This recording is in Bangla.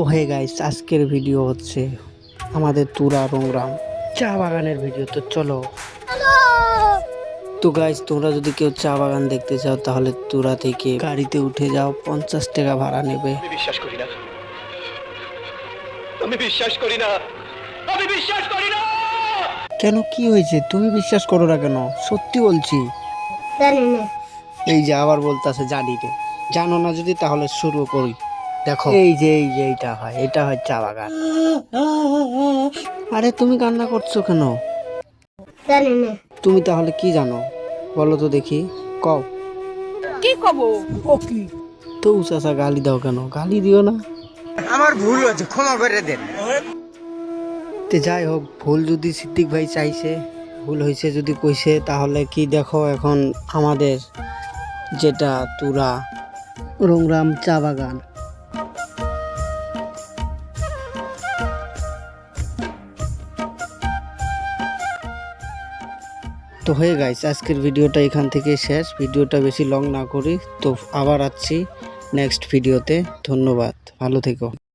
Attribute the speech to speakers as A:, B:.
A: তো হে গাইস, আজকের ভিডিও হচ্ছে আমাদের তুরা রংরাম চা বাগানের ভিডিও। তো চলো। তো গাইস, তোমরা যদি কেউ চা বাগান দেখতে চাও তাহলে তুরা থেকে গাড়িতে উঠে যাও, 50 টাকা ভাড়া নেবে।
B: আমি বিশ্বাস করি না, আমি বিশ্বাস করি না, আমি বিশ্বাস করি না।
A: কেন, কি হয়েছে? তুমি বিশ্বাস করো না কেন? সত্যি বলছি।
C: জানি না।
A: এই যে আবার বলতেছে জানি রে। জানো না যদি তাহলে শুরু করি। দেখো, এই যে এটা হয় চা বাগান। আরে তুমি কান্না করছো কেন?
C: জানি না।
A: তুমি তাহলে কি জানো বলো তো দেখি, কও।
D: কি কব? ও কি?
A: তো চাচা গালি দাও কেন? গালি দিও না।
E: আমার ভুল হয়েছে, ক্ষমা করে দেন।
A: তে যাই হোক, ভুল যদি সিদ্দিক ভাই চাইছে, ভুল হয়েছে যদি কইছে, তাহলে কি দেখো এখন আমাদের যেটা তুরা রংরাম চা বাগান। তো হয়ে গাইস, আজকের ভিডিওটা এখান থেকে শেষ। ভিডিওটা বেশি লং না করি, তো আবার আসছি নেক্সট ভিডিওতে। ধন্যবাদ, ভালো থেকো।